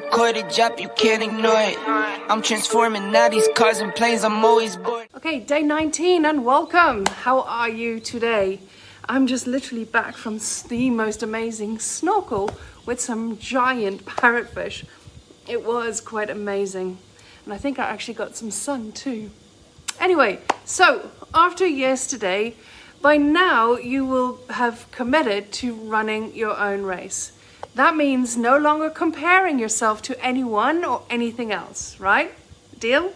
recorded, drop, you can't ignore it. I'm transforming now these cars and planes, I'm always bored. Okay, day 19 and welcome. How are you today? I'm just literally back from the most amazing snorkel with some giant parrotfish. It was quite amazing. And I think I actually got some sun too. Anyway, so after yesterday, by now you will have committed to running your own race. That means no longer comparing yourself to anyone or anything else, right? Deal?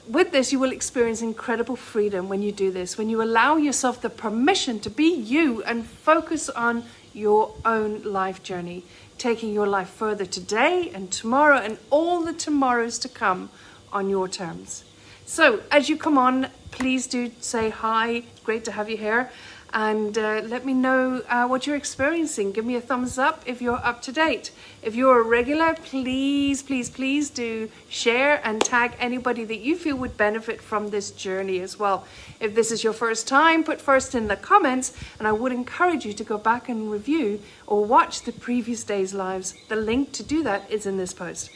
With this, you will experience incredible freedom when you do this, when you allow yourself the permission to be you and focus on your own life journey, taking your life further today and tomorrow and all the tomorrows to come on your terms. So as you come on, please do say hi. Great to have you here. And let me know what you're experiencing. Give me a thumbs up if you're up to date. If you're a regular, please do share and tag anybody that you feel would benefit from this journey as well. If this is your first time, put first in the comments, and I would encourage you to go back and review or watch the previous day's lives. The link to do that is in this post.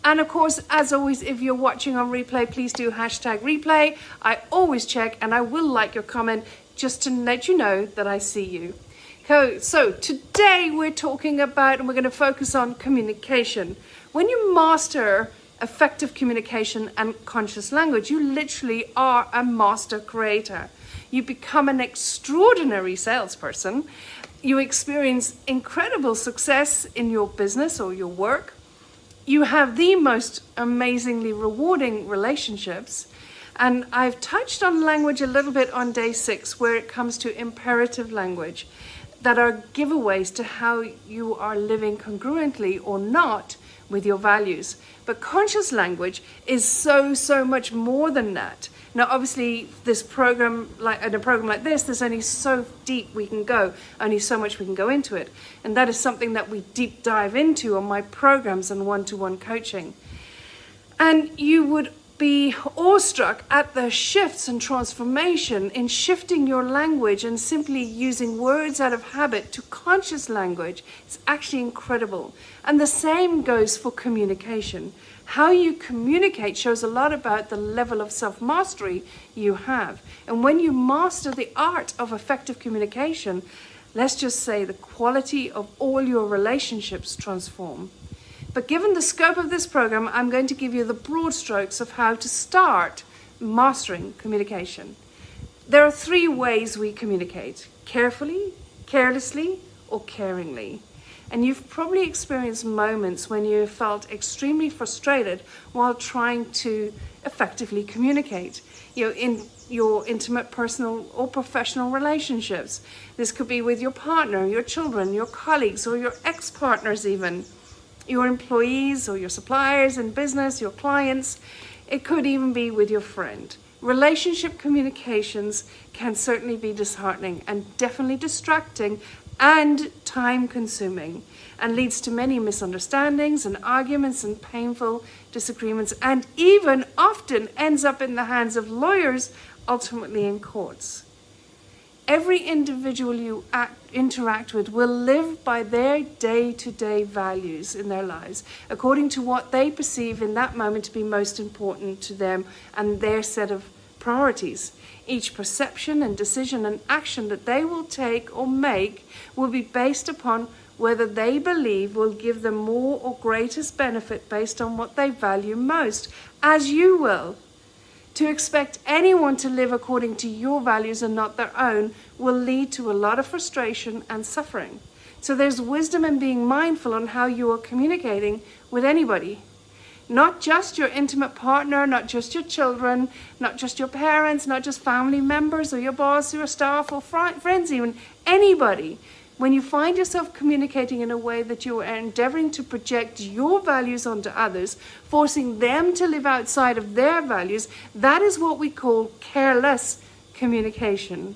And of course, as always, if you're watching on replay, please do hashtag replay. I always check and I will like your comment just to let you know that I see you. So today we're talking about, and we're going to focus on communication. When you master effective communication and conscious language, you literally are a master creator. You become an extraordinary salesperson. You experience incredible success in your business or your work. You have the most amazingly rewarding relationships. And I've touched on language a little bit on day 6, where it comes to imperative language that are giveaways to how you are living congruently or not with your values. But conscious language is so much more than that. Now, obviously, this program, in a program like this, there's only so deep we can go, only so much we can go into it. And that is something that we deep dive into on my programs and one-to-one coaching. And you would be awestruck at the shifts and transformation in shifting your language and simply using words out of habit to conscious language. It's actually incredible. And the same goes for communication. How you communicate shows a lot about the level of self-mastery you have. And when you master the art of effective communication, let's just say the quality of all your relationships transform. But given the scope of this program, I'm going to give you the broad strokes of how to start mastering communication. There are 3 ways we communicate: carefully, carelessly, or caringly. And you've probably experienced moments when you felt extremely frustrated while trying to effectively communicate, in your intimate personal or professional relationships. This could be with your partner, your children, your colleagues, or your ex-partners even. Your employees or your suppliers in business, your clients. It could even be with your friend. Relationship communications can certainly be disheartening and definitely distracting and time-consuming, and leads to many misunderstandings and arguments and painful disagreements, and even often ends up in the hands of lawyers, ultimately in courts. Every individual you interact with will live by their day-to-day values in their lives, according to what they perceive in that moment to be most important to them and their set of priorities. Each perception and decision and action that they will take or make will be based upon whether they believe will give them more or greatest benefit based on what they value most, as you will. To expect anyone to live according to your values and not their own will lead to a lot of frustration and suffering. So there's wisdom in being mindful on how you are communicating with anybody. Not just your intimate partner, not just your children, not just your parents, not just family members or your boss or your staff or friends even, anybody. When you find yourself communicating in a way that you are endeavoring to project your values onto others, forcing them to live outside of their values, that is what we call careless communication.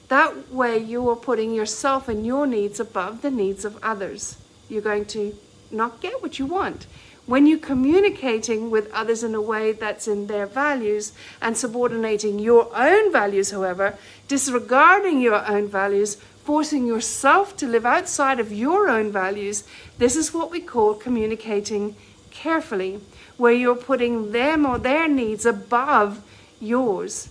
That way you are putting yourself and your needs above the needs of others. You're going to not get what you want. When you're communicating with others in a way that's in their values and subordinating your own values, however, disregarding your own values, forcing yourself to live outside of your own values, this is what we call communicating carefully, where you're putting them or their needs above yours.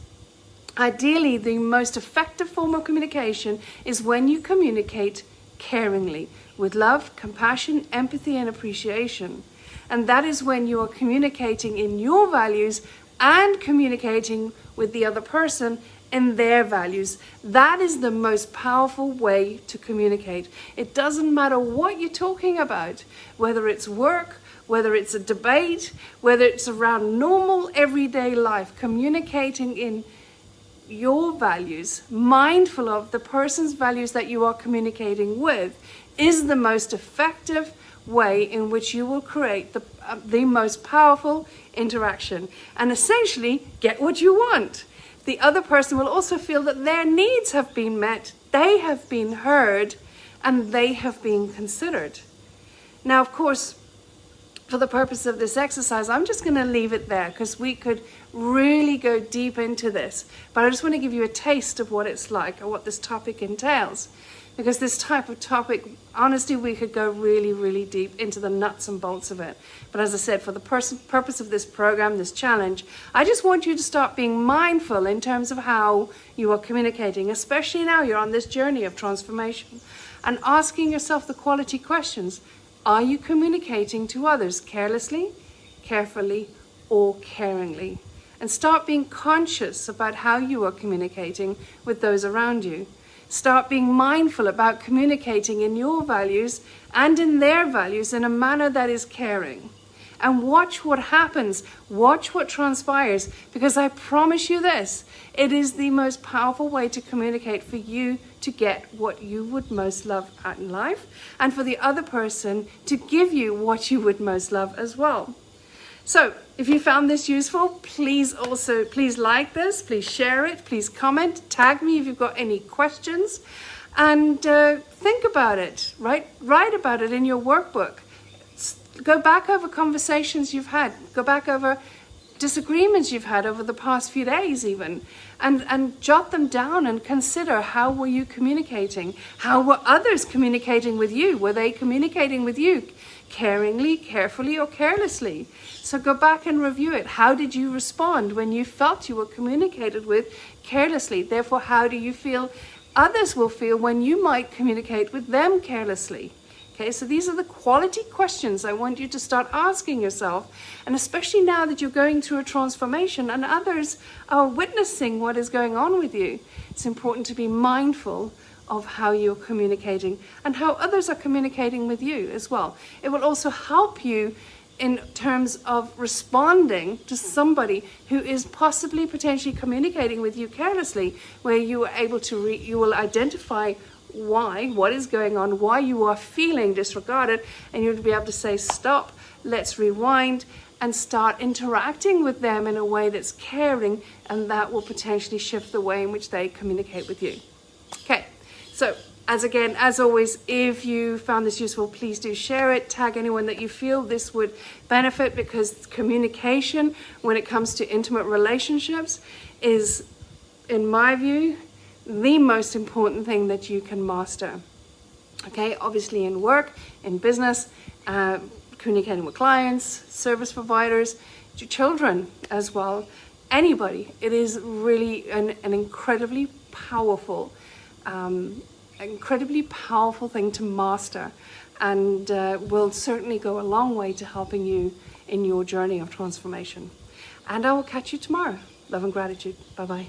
Ideally, the most effective form of communication is when you communicate caringly, with love, compassion, empathy, and appreciation. And that is when you are communicating in your values and communicating with the other person in their values. That is the most powerful way to communicate. It doesn't matter what you're talking about, whether it's work, whether it's a debate, whether it's around normal everyday life, communicating in your values, mindful of the person's values that you are communicating with, is the most effective way in which you will create the most powerful interaction and essentially get what you want. The other person will also feel that their needs have been met, they have been heard, and they have been considered. Now, of course, for the purpose of this exercise, I'm just going to leave it there because we could really go deep into this. But I just want to give you a taste of what it's like or what this topic entails. Because this type of topic, honestly, we could go really, really deep into the nuts and bolts of it. But as I said, for the purpose of this program, this challenge, I just want you to start being mindful in terms of how you are communicating, especially now you're on this journey of transformation, and asking yourself the quality questions. Are you communicating to others carelessly, carefully, or caringly? And start being conscious about how you are communicating with those around you. Start being mindful about communicating in your values and in their values in a manner that is caring. And watch what happens, watch what transpires, because I promise you this, it is the most powerful way to communicate for you to get what you would most love out in life, and for the other person to give you what you would most love as well. So if you found this useful, please like this, please share it, please comment, tag me if you've got any questions, and think about it, write about it in your workbook. Go back over conversations you've had, go back over disagreements you've had over the past few days even, and jot them down and consider, how were you communicating? How were others communicating with you? Were they communicating with you caringly, carefully, or carelessly? So go back and review it. How did you respond when you felt you were communicated with carelessly? Therefore, how do you feel others will feel when you might communicate with them carelessly? Okay, so these are the quality questions I want you to start asking yourself, and especially now that you're going through a transformation and others are witnessing what is going on with you, it's important to be mindful of how you're communicating and how others are communicating with you as well. It will also help you in terms of responding to somebody who is possibly potentially communicating with you carelessly, where you are able to you will identify what is going on, why you are feeling disregarded, and you'll be able to say, stop, let's rewind, and start interacting with them in a way that's caring, and that will potentially shift the way in which they communicate with you. Okay, so as always, if you found this useful, please do share it, tag anyone that you feel this would benefit, because communication when it comes to intimate relationships is, in my view, the most important thing that you can master. Okay, obviously in work, in business, communicating with clients, service providers, to children as well, anybody. It is really an incredibly powerful thing to master, and will certainly go a long way to helping you in your journey of transformation. And I will catch you tomorrow. Love and gratitude. Bye-bye.